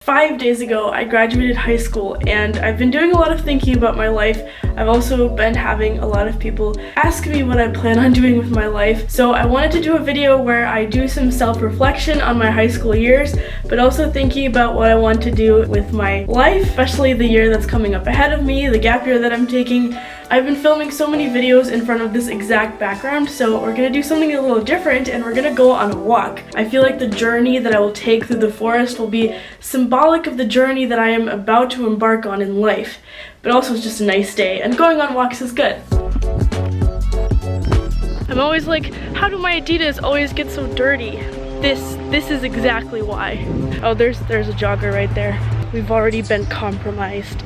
5 days ago, I graduated high school, and I've been doing a lot of thinking about my life. I've also been having a lot of people ask me what I plan on doing with my life. So I wanted to do a video where I do some self-reflection on my high school years, but also thinking about what I want to do with my life, especially the year that's coming up ahead of me, the gap year that I'm taking. I've been filming so many videos in front of this exact background, so we're gonna do something a little different and we're gonna go on a walk. I feel like the journey that I will take through the forest will be symbolic of the journey that I am about to embark on in life. But also it's just a nice day, and going on walks is good. I'm always like, how do my Adidas always get so dirty? This is exactly why. Oh, there's a jogger right there. We've already been compromised.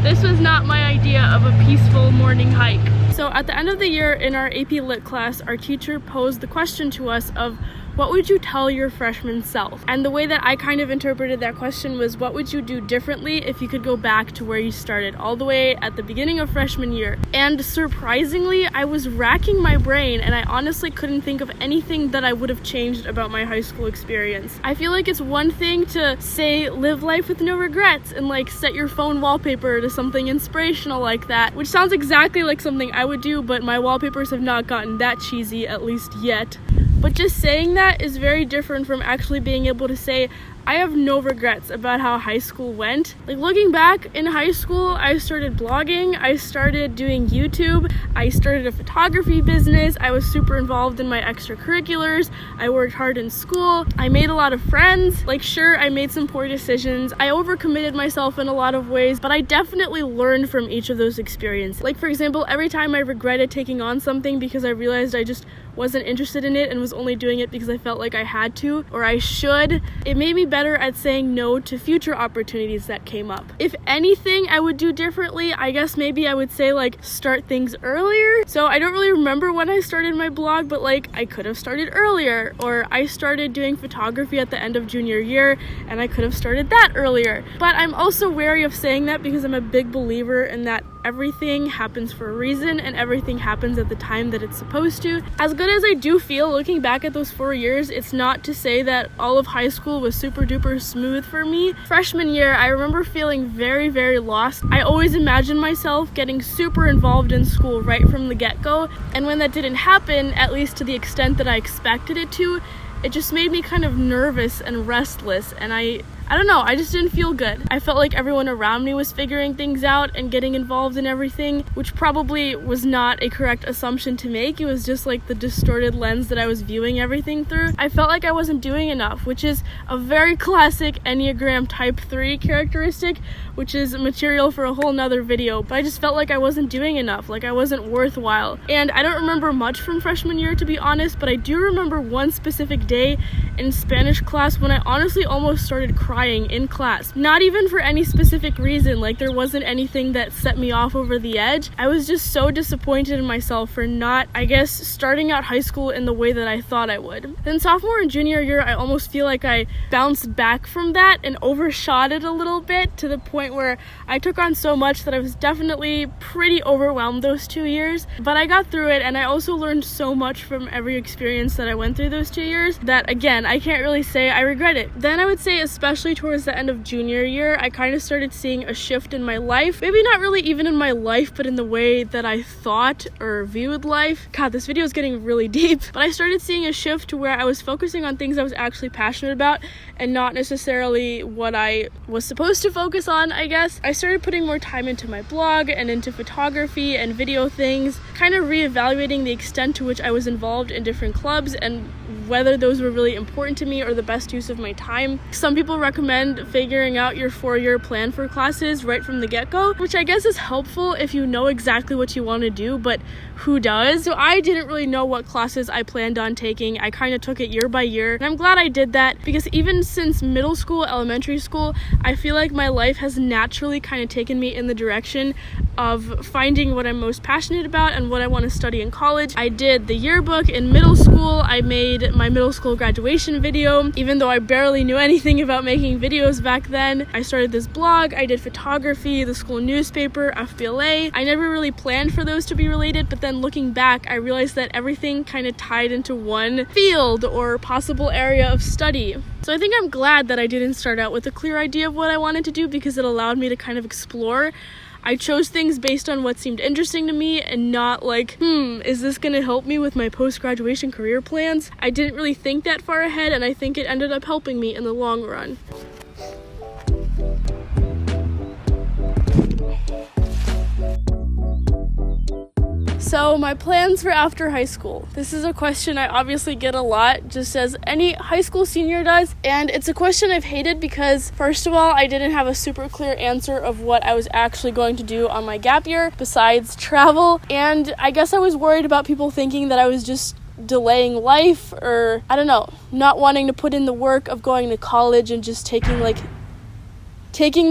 This was not my idea of a peaceful morning hike. So at the end of the year in our AP Lit class, our teacher posed the question to us of, what would you tell your freshman self? And the way that I kind of interpreted that question was, what would you do differently if you could go back to where you started, all the way at the beginning of freshman year? And surprisingly, I was racking my brain and I honestly couldn't think of anything that I would have changed about my high school experience. I feel like it's one thing to say, live life with no regrets, and like set your phone wallpaper to something inspirational like that, which sounds exactly like something I would do, but my wallpapers have not gotten that cheesy, at least yet. But just saying that is very different from actually being able to say, I have no regrets about how high school went. Like, looking back in high school, I started blogging, I started doing YouTube, I started a photography business, I was super involved in my extracurriculars, I worked hard in school, I made a lot of friends. Like, sure, I made some poor decisions, I overcommitted myself in a lot of ways, but I definitely learned from each of those experiences. Like, for example, every time I regretted taking on something because I realized I just wasn't interested in it and was only doing it because I felt like I had to or I should, it made me better at saying no to future opportunities that came up. If anything I would do differently, I guess maybe I would say like start things earlier. So I don't really remember when I started my blog, but like I could have started earlier, or I started doing photography at the end of junior year and I could have started that earlier. But I'm also wary of saying that because I'm a big believer in that everything happens for a reason and everything happens at the time that it's supposed to. As good as I do feel looking back at those 4 years, it's not to say that all of high school was super duper smooth for me. Freshman year, I remember feeling very, very lost. I always imagined myself getting super involved in school right from the get-go, and when that didn't happen, at least to the extent that I expected it to, it just made me kind of nervous and restless, and I don't know, I just didn't feel good. I felt like everyone around me was figuring things out and getting involved in everything, which probably was not a correct assumption to make. It was just like the distorted lens that I was viewing everything through. I felt like I wasn't doing enough, which is a very classic Enneagram Type 3 characteristic, which is material for a whole nother video, but I just felt like I wasn't doing enough, like I wasn't worthwhile. And I don't remember much from freshman year, to be honest, but I do remember one specific day in Spanish class when I honestly almost started crying in class. Not even for any specific reason, like there wasn't anything that set me off over the edge. I was just so disappointed in myself for not, I guess, starting out high school in the way that I thought I would. Then sophomore and junior year, I almost feel like I bounced back from that and overshot it a little bit, to the point where I took on so much that I was definitely pretty overwhelmed those 2 years. But I got through it, and I also learned so much from every experience that I went through those 2 years that, again, I can't really say I regret it. Then I would say, especially towards the end of junior year, I kind of started seeing a shift in my life. Maybe not really even in my life, but in the way that I thought or viewed life. God, this video is getting really deep. But I started seeing a shift to where I was focusing on things I was actually passionate about and not necessarily what I was supposed to focus on, I guess. I started putting more time into my blog and into photography and video things, kind of reevaluating the extent to which I was involved in different clubs and whether those were really important to me or the best use of my time. Some people recommend figuring out your 4-year plan for classes right from the get-go, which I guess is helpful if you know exactly what you want to do, but who does? So I didn't really know what classes I planned on taking. I kind of took it year by year, and I'm glad I did that, because even since middle school, elementary school, I feel like my life has naturally kind of taken me in the direction of finding what I'm most passionate about and what I want to study in college. I did the yearbook in middle school. I made made my middle school graduation video, even though I barely knew anything about making videos back then. I started this blog, I did photography, the school newspaper, FBLA. I never really planned for those to be related, but then looking back, I realized that everything kind of tied into one field or possible area of study. So I think I'm glad that I didn't start out with a clear idea of what I wanted to do, because it allowed me to kind of explore. I chose things based on what seemed interesting to me and not like, is this going to help me with my post-graduation career plans? I didn't really think that far ahead, and I think it ended up helping me in the long run. So my plans for after high school. This is a question I obviously get a lot, just as any high school senior does. And it's a question I've hated because, first of all, I didn't have a super clear answer of what I was actually going to do on my gap year besides travel. And I guess I was worried about people thinking that I was just delaying life, or I don't know, not wanting to put in the work of going to college and just taking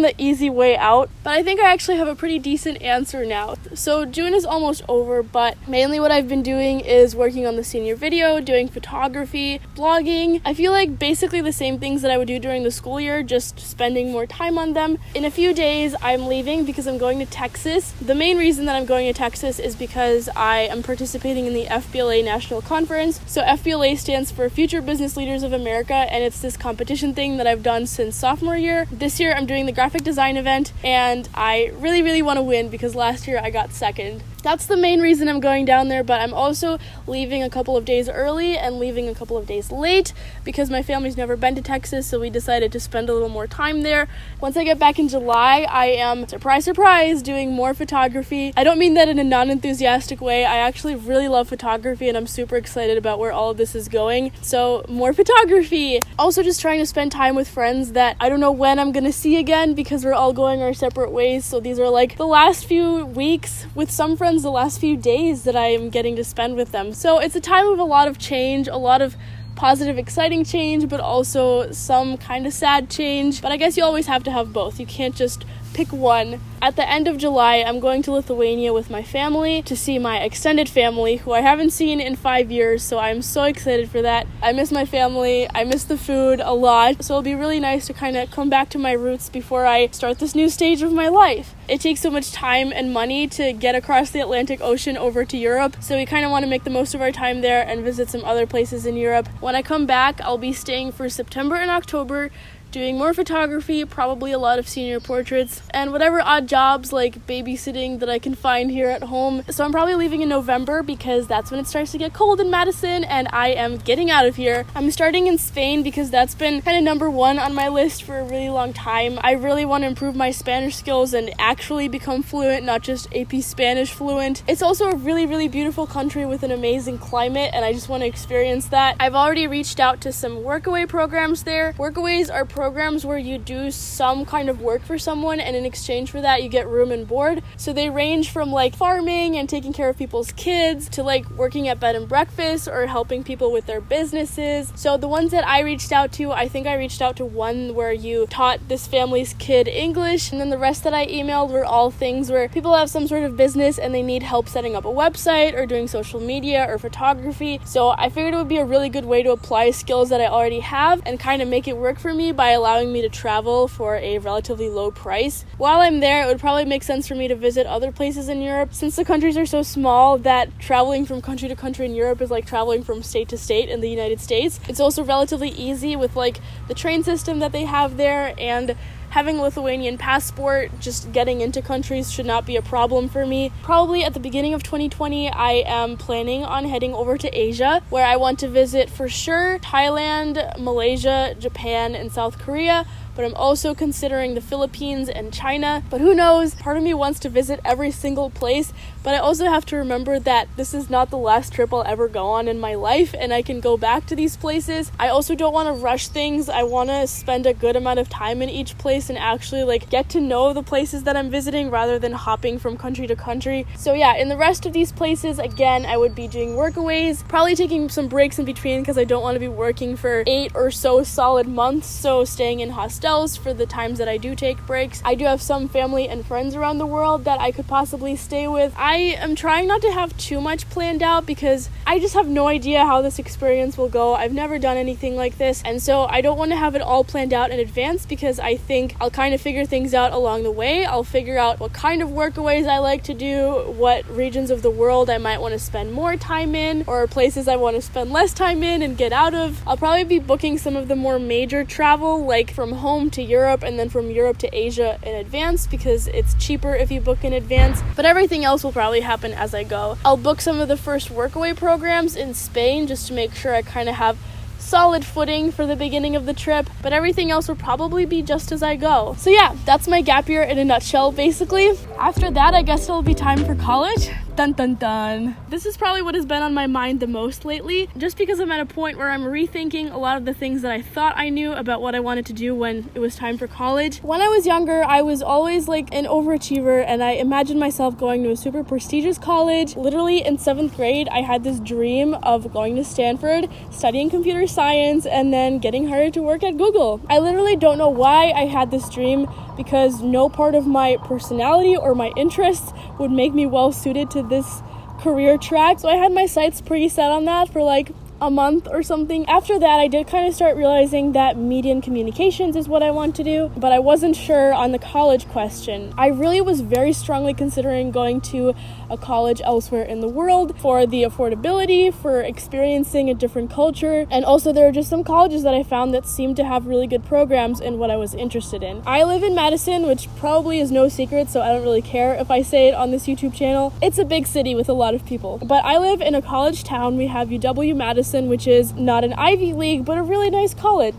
the easy way out. But I think I actually have a pretty decent answer now. So June is almost over, but mainly what I've been doing is working on the senior video, doing photography, blogging. I feel like basically the same things that I would do during the school year, just spending more time on them. In a few days, I'm leaving because I'm going to Texas. The main reason that I'm going to Texas is because I am participating in the FBLA National Conference. So FBLA stands for Future Business Leaders of America, and it's this competition thing that I've done since sophomore year. This year, I'm doing the graphic design event, and I really want to win because last year I got second. That's the main reason I'm going down there, but I'm also leaving a couple of days early and leaving a couple of days late because my family's never been to Texas, so we decided to spend a little more time there. Once I get back in July, I am, surprise, doing more photography. I don't mean that in a non-enthusiastic way. I actually really love photography, and I'm super excited about where all of this is going. So more photography. Also just trying to spend time with friends that I don't know when I'm gonna see again because we're all going our separate ways. So these are like the last few weeks with some friends, the last few days that I am getting to spend with them. So it's a time of a lot of change, a lot of positive, exciting change, but also some kind of sad change. But I guess you always have to have both. You can't just pick one. At the end of July, I'm going to Lithuania with my family to see my extended family, who I haven't seen in 5 years, so I'm so excited for that. I miss my family, I miss the food a lot, so it'll be really nice to kind of come back to my roots before I start this new stage of my life. It takes so much time and money to get across the Atlantic Ocean over to Europe, so we kind of want to make the most of our time there and visit some other places in Europe. When I come back, I'll be staying for September and October, doing more photography, probably a lot of senior portraits, and whatever odd jobs like babysitting that I can find here at home. So I'm probably leaving in November because that's when it starts to get cold in Madison, and I am getting out of here. I'm starting in Spain because that's been kind of number one on my list for a really long time. I really want to improve my Spanish skills and actually become fluent, not just AP Spanish fluent. It's also a really beautiful country with an amazing climate, and I just want to experience that. I've already reached out to some workaway programs there. Workaways are programs where you do some kind of work for someone, and in exchange for that you get room and board. So they range from like farming and taking care of people's kids to like working at bed and breakfast or helping people with their businesses. So the ones that I reached out to, I think I reached out to one where you taught this family's kid English, and then the rest that I emailed were all things where people have some sort of business and they need help setting up a website or doing social media or photography. So I figured it would be a really good way to apply skills that I already have and kind of make it work for me by allowing me to travel for a relatively low price. While I'm there, it would probably make sense for me to visit other places in Europe, since the countries are so small that traveling from country to country in Europe is like traveling from state to state in the United States. It's also relatively easy with like the train system that they have there, and having a Lithuanian passport, just getting into countries should not be a problem for me. Probably at the beginning of 2020, I am planning on heading over to Asia, where I want to visit for sure Thailand, Malaysia, Japan, and South Korea. But I'm also considering the Philippines and China. But who knows? Part of me wants to visit every single place, but I also have to remember that this is not the last trip I'll ever go on in my life, and I can go back to these places. I also don't want to rush things. I want to spend a good amount of time in each place and actually like get to know the places that I'm visiting rather than hopping from country to country. So yeah, in the rest of these places, again, I would be doing workaways, probably taking some breaks in between because I don't want to be working for 8 or so solid months. So staying in hostels hostels for the times that I do take breaks. I do have some family and friends around the world that I could possibly stay with. I am trying not to have too much planned out because I just have no idea how this experience will go. I've never done anything like this, and so I don't want to have it all planned out in advance because I think I'll kind of figure things out along the way. I'll figure out what kind of workaways I like to do, what regions of the world I might want to spend more time in, or places I want to spend less time in and get out of. I'll probably be booking some of the more major travel, like from home to Europe and then from Europe to Asia in advance because it's cheaper if you book in advance, but everything else will probably happen as I go. I'll book some of the first workaway programs in Spain just to make sure I kind of have solid footing for the beginning of the trip, but everything else will probably be just as I go. So yeah, that's my gap year in a nutshell, basically. After that, I guess it'll be time for college. Dun dun dun. This is probably what has been on my mind the most lately, just because I'm at a point where I'm rethinking a lot of the things that I thought I knew about what I wanted to do when it was time for college. When I was younger, I was always like an overachiever, and I imagined myself going to a super prestigious college. Literally in 7th grade, I had this dream of going to Stanford, studying computer science, and then getting hired to work at Google. I literally don't know why I had this dream, because no part of my personality or my interests would make me well suited to this career track. So I had my sights pretty set on that for like a month or something. After that, I did kind of start realizing that media and communications is what I want to do, but I wasn't sure on the college question. I really was very strongly considering going to a college elsewhere in the world for the affordability, for experiencing a different culture, and also there were just some colleges that I found that seemed to have really good programs in what I was interested in. I live in Madison, which probably is no secret, so I don't really care if I say it on this YouTube channel. It's a big city with a lot of people, but I live in a college town. We have UW-Madison, which is not an Ivy League, but a really nice college.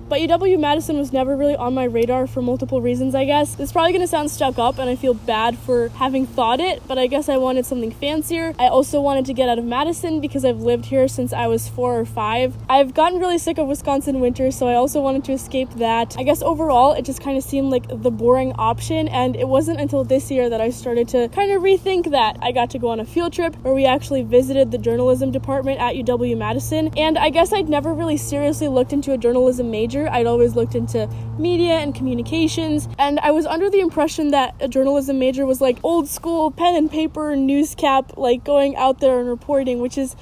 But UW-Madison was never really on my radar for multiple reasons, I guess. It's probably going to sound stuck up, and I feel bad for having thought it, but I guess I wanted something fancier. I also wanted to get out of Madison because I've lived here since I was 4 or 5. I've gotten really sick of Wisconsin winter, so I also wanted to escape that. I guess overall, it just kind of seemed like the boring option, and it wasn't until this year that I started to kind of rethink that. I got to go on a field trip where we actually visited the journalism department at UW-Madison, and I guess I'd never really seriously looked into a journalism major. I'd always looked into media and communications, and I was under the impression that a journalism major was like old school pen and paper news cap, like going out there and reporting, which is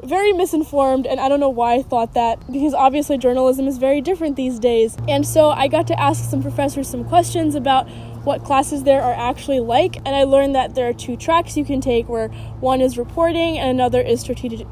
very misinformed, and I don't know why I thought that, because obviously journalism is very different these days. And so I got to ask some professors some questions about what classes there are actually like, and I learned that there are 2 tracks you can take, where one is reporting and another is strategic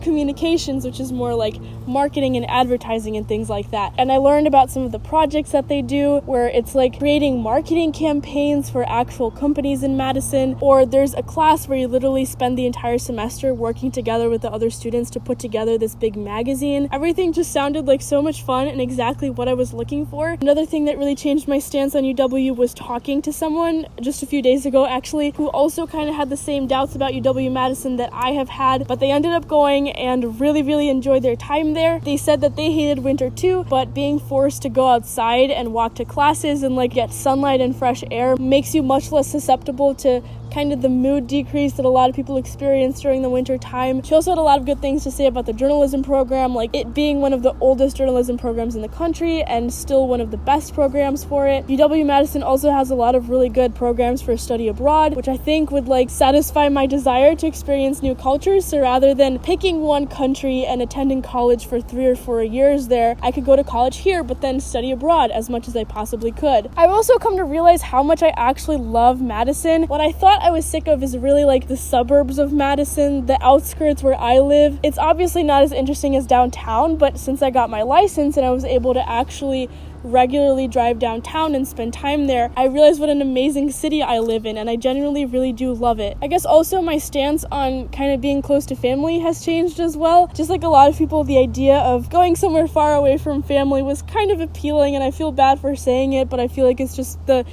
communications, which is more like marketing and advertising and things like that. And I learned about some of the projects that they do, where it's like creating marketing campaigns for actual companies in Madison, or there's a class where you literally spend the entire semester working together with the other students to put together this big magazine. Everything just sounded like so much fun and exactly what I was looking for. Another thing that really changed my stance on UW was talking to someone just a few days ago, actually, who also kind of had the same doubts about UW-Madison that I have had, but they ended up going and really enjoyed their time there. They said that they hated winter too, but being forced to go outside and walk to classes and like get sunlight and fresh air makes you much less susceptible to kind of the mood decrease that a lot of people experience during the winter time. She also had a lot of good things to say about the journalism program, like it being one of the oldest journalism programs in the country and still one of the best programs for it. UW-Madison also has a lot of really good programs for study abroad, which I think would like satisfy my desire to experience new cultures. So rather than picking one country and attending college for 3 or 4 years there, I could go to college here but then study abroad as much as I possibly could. I've also come to realize how much I actually love Madison. What I thought I was sick of is really like the suburbs of Madison, the outskirts where I live. It's obviously not as interesting as downtown, but since I got my license and I was able to actually regularly drive downtown and spend time there, I realized what an amazing city I live in, and I genuinely really do love it. I guess also my stance on kind of being close to family has changed as well. Just like a lot of people, the idea of going somewhere far away from family was kind of appealing, and I feel bad for saying it, but I feel like it's just the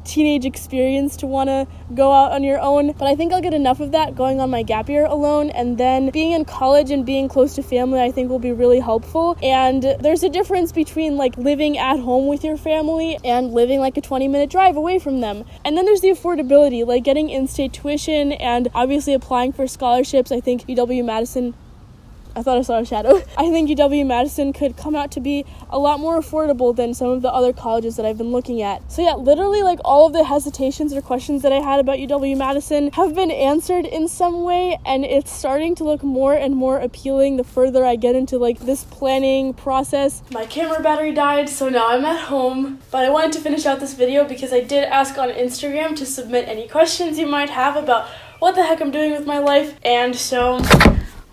teenage experience to want to go out on your own. But I think I'll get enough of that going on my gap year alone, and then being in college and being close to family I think will be really helpful. And there's a difference between like living at home with your family and living like a 20-minute drive away from them. And then there's the affordability, like getting in-state tuition and obviously applying for scholarships. I think UW-Madison I thought I saw a shadow. I think UW-Madison could come out to be a lot more affordable than some of the other colleges that I've been looking at. So yeah, literally like all of the hesitations or questions that I had about UW-Madison have been answered in some way, and it's starting to look more and more appealing the further I get into like this planning process. My camera battery died, so now I'm at home, but I wanted to finish out this video because I did ask on Instagram to submit any questions you might have about what the heck I'm doing with my life, and so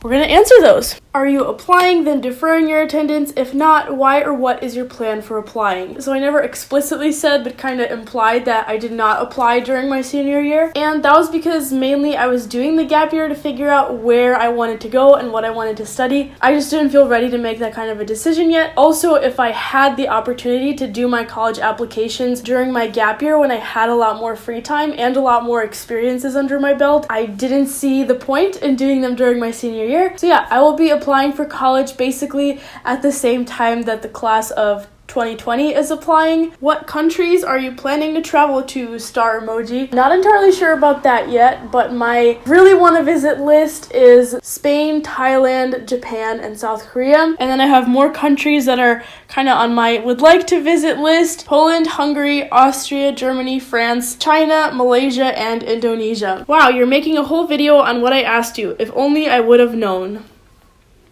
we're gonna answer those. Are you applying, then deferring your attendance? If not, why or what is your plan for applying? So I never explicitly said, but kind of implied that I did not apply during my senior year. And that was because mainly I was doing the gap year to figure out where I wanted to go and what I wanted to study. I just didn't feel ready to make that kind of a decision yet. Also, if I had the opportunity to do my college applications during my gap year when I had a lot more free time and a lot more experiences under my belt, I didn't see the point in doing them during my senior year. So yeah, I will be applying for college basically at the same time that the class of 2020 is applying. What countries are you planning to travel to? Star emoji. Not entirely sure about that yet, but my really want to visit list is Spain, Thailand, Japan, and South Korea. And then I have more countries that are kind of on my would like to visit list: Poland, Hungary, Austria, Germany, France, China, Malaysia, and Indonesia. Wow, you're making a whole video on what I asked you. If only I would have known.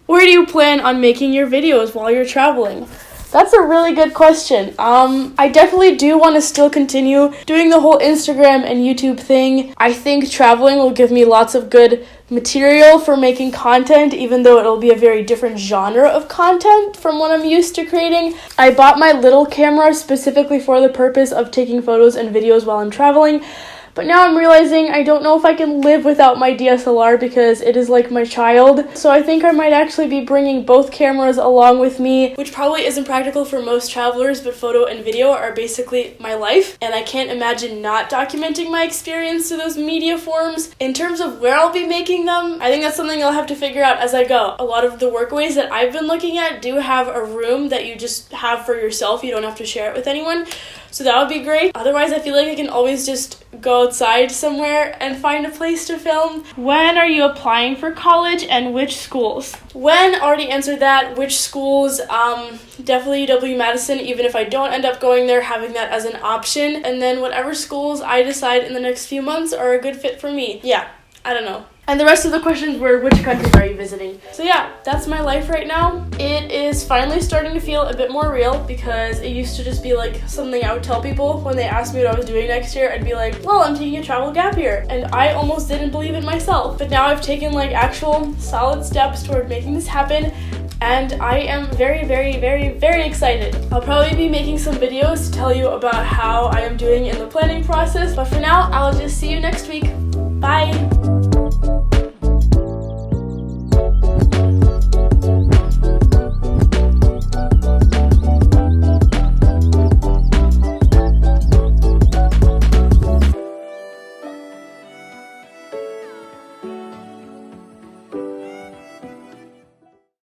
Where do you plan on making your videos while you're traveling? That's a really good question. I definitely do want to still continue doing the whole Instagram and YouTube thing. I think traveling will give me lots of good material for making content, even though it'll be a very different genre of content from what I'm used to creating. I bought my little camera specifically for the purpose of taking photos and videos while I'm traveling. But now I'm realizing I don't know if I can live without my DSLR because it is like my child. So I think I might actually be bringing both cameras along with me, which probably isn't practical for most travelers, but photo and video are basically my life. And I can't imagine not documenting my experience to those media forms. In terms of where I'll be making them, I think that's something I'll have to figure out as I go. A lot of the workaways that I've been looking at do have a room that you just have for yourself. You don't have to share it with anyone. So that would be great. Otherwise, I feel like I can always just go outside somewhere and find a place to film. When are you applying for college and which schools? When, already answered that. Which schools? Definitely UW-Madison, even if I don't end up going there, having that as an option. And then whatever schools I decide in the next few months are a good fit for me. Yeah, I don't know. And the rest of the questions were, which countries are you visiting? So yeah, that's my life right now. It is finally starting to feel a bit more real because it used to just be like something I would tell people when they asked me what I was doing next year. I'd be like, well, I'm taking a travel gap year. And I almost didn't believe it myself. But now I've taken like actual solid steps toward making this happen. And I am very, very, very, very excited. I'll probably be making some videos to tell you about how I am doing in the planning process. But for now, I'll just see you next week. Bye!